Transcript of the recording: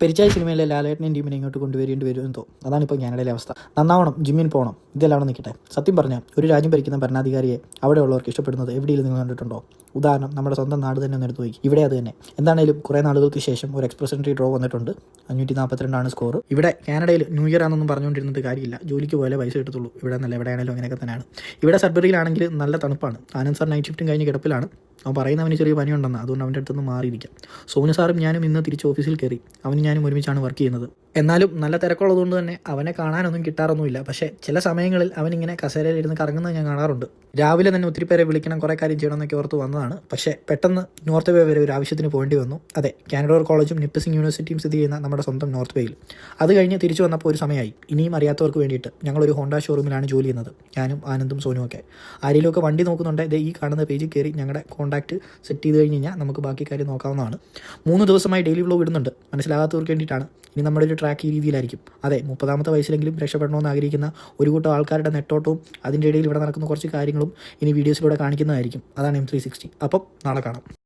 പെരിച്ചായി സിനിമയിലെ ലാലേട്ടനെയും ടീമിനെ ഇങ്ങോട്ട് കൊണ്ടുവരേണ്ടി വരുമെന്ന് തോന്നും. അതാണിപ്പോൾ കാനഡയിലെ അവസ്ഥ. നന്നാവണം, ജിമ്മിന് പോകണം, ഇതെല്ലാം അവിടെ നിൽക്കട്ടെ. സത്യം പറഞ്ഞാൽ ഒരു രാജ്യം ഭരിക്കുന്ന ഭരണാധികാരിയെ അവിടെയുള്ളവർക്ക് ഇഷ്ടപ്പെടുന്നത് എവിടെയും നിങ്ങൾ കണ്ടിട്ടുണ്ടോ? ഉദാഹരണം നമ്മുടെ സ്വന്തം നാട് തന്നെ ഒന്ന് എടുത്ത് നോക്കി. ഇവിടെ അത് തന്നെ. എന്താണേലും കുറേ നാളുകൾക്ക് ശേഷം ഒരു എക്സ്പ്രസ് ഡ്രോ വന്നിട്ടുണ്ട്. 542 സ്കോർ. ഇവിടെ കാനഡയിൽ ന്യൂ ഇയർ ആണെന്നൊന്നും പറഞ്ഞുകൊണ്ടിരുന്നത് കാര്യമില്ല. ജോലിക്ക് പോയാലേ പൈസ കിട്ടത്തുള്ളൂ. ഇവിടെ നല്ല എവിടെയാണെങ്കിലും അങ്ങനെയൊക്കെ തന്നെയാണ്. ഇവിടെ സഡ്ബറിയിലാണെങ്കിൽ നല്ല തണുപ്പാണ്. ആനന്ദ് സാർ നൈറ്റ് ഷിഫ്റ്റും കഴിഞ്ഞ് കിടപ്പിലാണ്. അവൻ പറയുന്നവന് ചെറിയ പനിയുണ്ടെന്ന്, അതുകൊണ്ട് അവൻ്റെ അടുത്തൊന്ന് മാറിയിരിക്കാം. സോനു സാറും ഞാനും ഇന്ന് തിരിച്ച് ഓഫീസിൽ കയറി. അവനും ഞാനും ഒരുമിച്ചാണ് വർക്ക് ചെയ്യുന്നത്. എന്നാലും നല്ല തിരക്കുള്ളതുകൊണ്ട് തന്നെ അവനെ കാണാനൊന്നും കിട്ടാറൊന്നുമില്ല. പക്ഷേ ചില സമയങ്ങളിൽ അവനിങ്ങനെ കസേരയിലിരുന്ന് കറങ്ങുന്നത് ഞാൻ കാണാറുണ്ട്. രാവിലെ തന്നെ ഒത്തിരി പേരെ വിളിക്കണം, കുറേ കാര്യം ചെയ്യണമെന്നൊക്കെ ഓർത്ത് വന്നതാണ്. പക്ഷേ പെട്ടെന്ന് നോർത്ത് വേ വരെ ഒരു ആവശ്യത്തിന് പോകേണ്ടി വന്നു. അതെ, കാനഡോർ കോളേജും നിപ്സിംഗ് യൂണിവേഴ്സിറ്റിയും സ്ഥിതി ചെയ്യുന്ന നമ്മുടെ സ്വന്തം നോർത്ത് വേയിൽ. അത് കഴിഞ്ഞ് തിരിച്ചു വന്നപ്പോൾ ഒരു സമയമായി. ഇനിയും അറിയാത്തവർക്ക് വേണ്ടിയിട്ട് ഞങ്ങളൊരു ഹോണ്ട ഷോറൂമിലാണ് ജോലി ചെയ്യുന്നത്. ഞാനും ആനന്ദും സോനും ഒക്കെ. ആരെങ്കിലുമൊക്കെ വണ്ടി നോക്കുന്നുണ്ട്, ഈ കാണുന്ന പേജിൽ കയറി ഞങ്ങളുടെ കോൺടാക്റ്റ് സെറ്റ് ചെയ്ത് കഴിഞ്ഞ് കഴിഞ്ഞാൽ നമുക്ക് ബാക്കി കാര്യം നോക്കാവുന്നതാണ്. 3 ദിവസമായി ഡെയിലി വ്ലോഗ് ഇടുന്നുണ്ട്. മനസ്സിലാകാത്തവർക്ക് വേണ്ടിയിട്ടാണ്. ഇനി നമ്മുടെ ഒരു ട്രാക്ക് ഈ രീതിയിലായിരിക്കും. അതെ, 30ാമത്തെ വയസ്സിലെങ്കിലും രക്ഷപ്പെടണമെന്ന് ആഗ്രഹിക്കുന്ന ഒരു കൂട്ടം ആൾക്കാരുടെ നെട്ടോട്ടവും അതിൻ്റെ ഇടയിൽ ഇവിടെ നടക്കുന്ന കുറച്ച് കാര്യങ്ങളും ഇനി വീഡിയോസിലൂടെ കാണിക്കുന്നതായിരിക്കും. അതാണ് M360. അപ്പം നാളെ കാണാം.